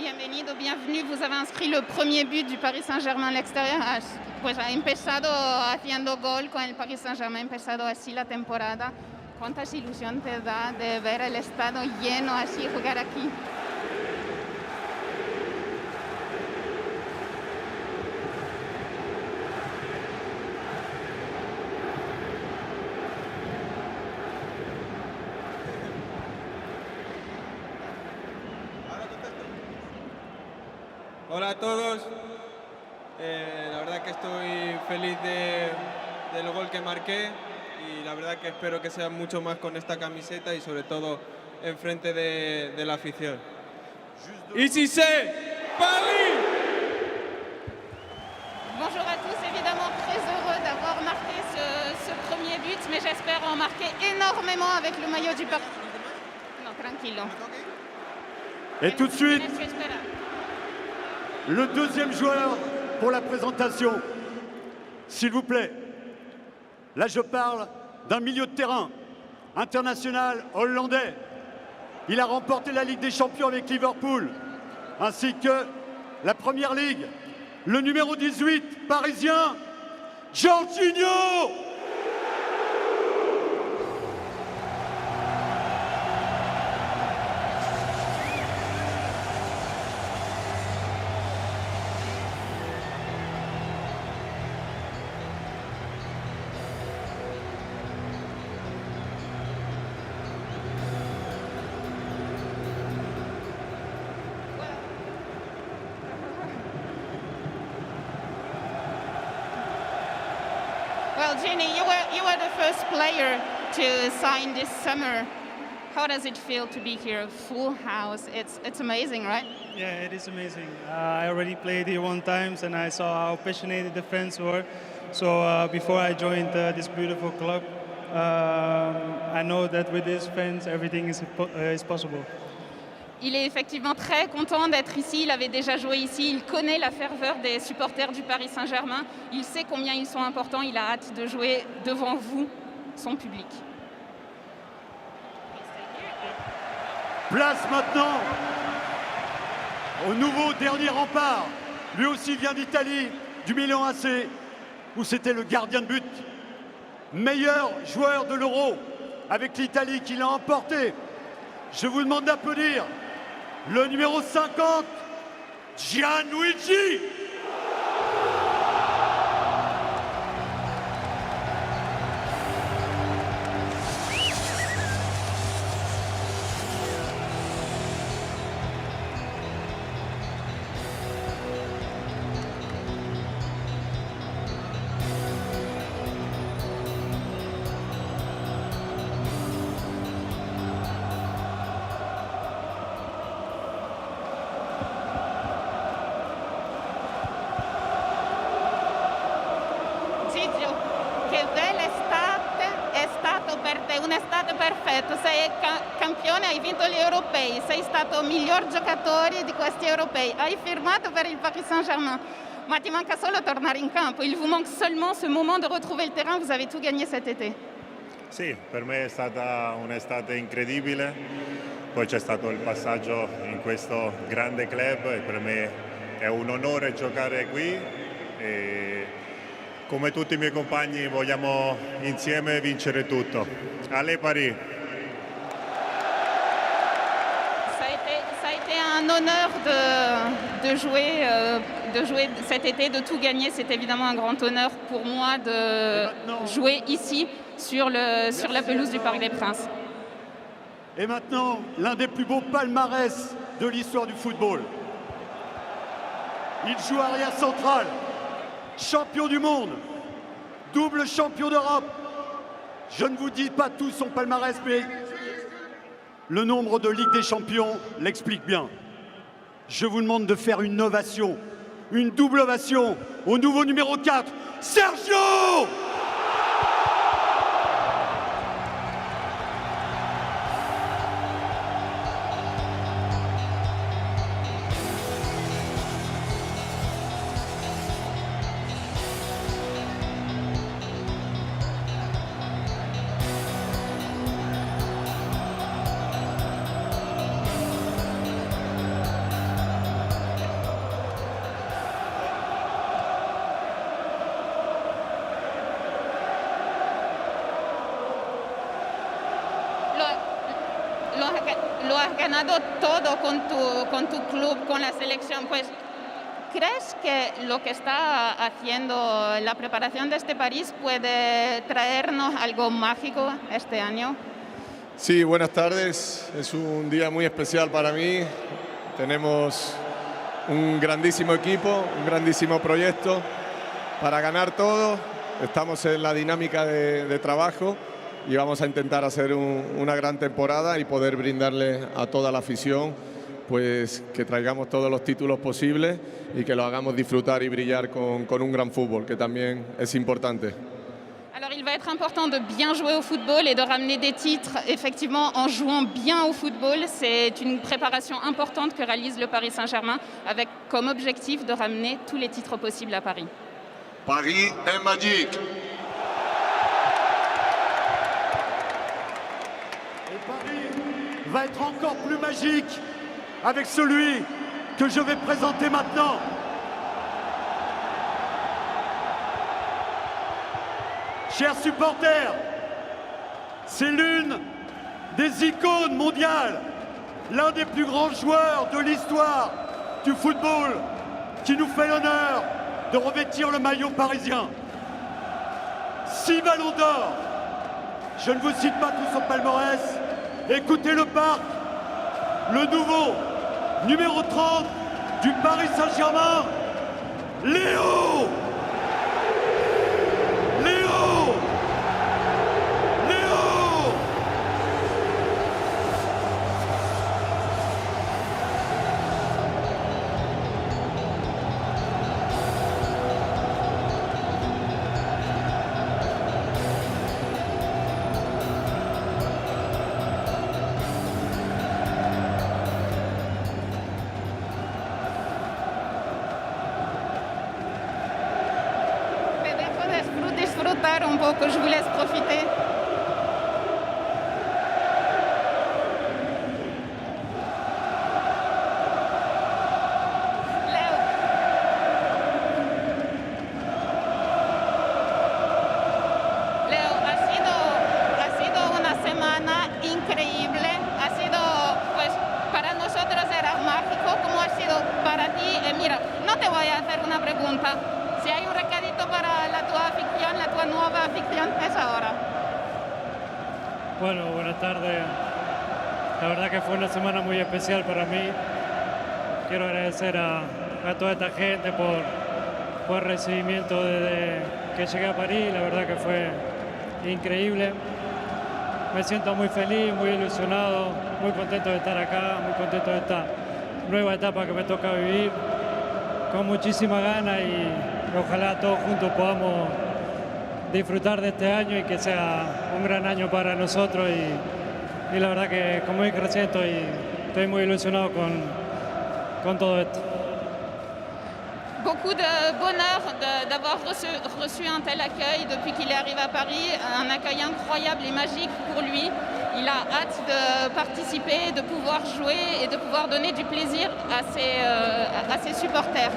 Bienvenido, bienvenue. Vous avez inscrit le premier but du Paris Saint-Germain à l'extérieur. Pues ha empezado haciendo gol con el Paris Saint-Germain, ha empezado así la temporada. ¿Cuántas ilusión te da de ver el estadio lleno así jugar aquí? Hola a todos, la verdad que estoy feliz del gol que marqué y la verdad que espero que sea mucho más con esta camiseta y sobre todo enfrente de la afición. Ici c'est Paris! Bonjour à tous, évidemment très heureux d'avoir marqué ce premier but, mais j'espère en marquer énormément avec le maillot du Paris. Non, tranquillo. Et tout de suite, Eso espera. le deuxième joueur pour la présentation. S'il vous plaît. Là, je parle d'un milieu de terrain international hollandais. Il a remporté la Ligue des Champions avec Liverpool, ainsi que la Première Ligue. Le numéro 18, parisien, Jorginho! Well, Jenny, you were the first player to sign this summer. How does it feel to be here? Full house. It's amazing, right? Yeah, it is amazing. I already played here one time and I saw how passionate the fans were. So before I joined this beautiful club, I know that with these fans, everything is possible. Il est effectivement très content d'être ici. Il avait déjà joué ici. Il connaît la ferveur des supporters du Paris Saint-Germain. Il sait combien ils sont importants. Il a hâte de jouer devant vous, son public. Place maintenant au nouveau dernier rempart. Lui aussi vient d'Italie, du Milan AC, où c'était le gardien de but. Meilleur joueur de l'Euro avec l'Italie qui l'a emporté. Je vous demande d'applaudir le numéro 50, Gianluigi. Gigio, che bella estate è stato per te, un'estate perfetta. Sei campione, hai vinto gli europei, sei stato miglior giocatore di questi europei, hai firmato per il Paris Saint-Germain. Ma ti manca solo tornare in campo, il vous manque seulement ce moment de retrouver le terrain, vous avez tout gagné cet été. Sì, per me è stata un'estate incredibile, poi c'è stato il passaggio in questo grande club e per me è un onore giocare qui e come tutti i miei compagni vogliamo insieme vincere tutto. Allez Paris! Ça a été un honneur de jouer cet été, de tout gagner. C'est évidemment un grand honneur pour moi de jouer ici sur la pelouse du Parc des Princes. Et maintenant, l'un des plus beaux palmarès de l'histoire du football. Il joue arrière central, champion du monde, double champion d'Europe. Je ne vous dis pas tout son palmarès, mais le nombre de Ligue des Champions l'explique bien. Je vous demande de faire une ovation, une double ovation au nouveau numéro 4, Sergio! lo has ganado todo con tu club, con la selección. Pues, ¿crees que lo que está haciendo la preparación de este París puede traernos algo mágico este año? Sí, buenas tardes. Es un día muy especial para mí. Tenemos un grandísimo equipo, un grandísimo proyecto para ganar todo. Estamos en la dinámica de trabajo y vamos a intentar hacer una gran temporada y poder brindarle a toda la afición pues que traigamos todos los títulos posibles y que lo hagamos disfrutar y brillar con un gran fútbol, que también es importante. Alors il va être important de bien jouer au football et de ramener des titres effectivement en jouant bien au football. C'est une préparation importante que réalise le Paris Saint-Germain avec comme objectif de ramener tous les titres possibles à Paris. Paris est magique. Et Paris va être encore plus magique avec celui que je vais présenter maintenant. Chers supporters, c'est l'une des icônes mondiales, l'un des plus grands joueurs de l'histoire du football qui nous fait l'honneur de revêtir le maillot parisien. 6 ballons d'or. Je ne vous cite pas tout son palmarès. Écoutez le parc, le nouveau numéro 30 du Paris Saint-Germain, Léo! Léo! Léo! Te dejo disfrutar un poco, je vous laisse profiter. Léo. Léo, ha sido una semana increíble. Ha sido, pues, para nosotros era mágico, como ha sido para ti. Mira, no te voy a hacer una pregunta. Si hay un recadito para la tua nueva afición, es ahora. Bueno, buenas tardes. La verdad que fue una semana muy especial para mí. Quiero agradecer a toda esta gente por el recibimiento desde que llegué a París. La verdad que fue increíble. Me siento muy feliz, muy ilusionado, muy contento de estar acá, muy contento de esta nueva etapa que me toca vivir, con muchísima ganas y ojalá todos juntos podamos disfrutar de este año y que sea un gran año para nosotros y la verdad que como dije recién estoy muy ilusionado con todo esto. Beaucoup de bonheur d'avoir reçu un tel accueil depuis qu'il est arrivé à Paris, un accueil incroyable et magique pour lui. Il a hâte de participer, de pouvoir jouer et de pouvoir donner du plaisir à ses supporters.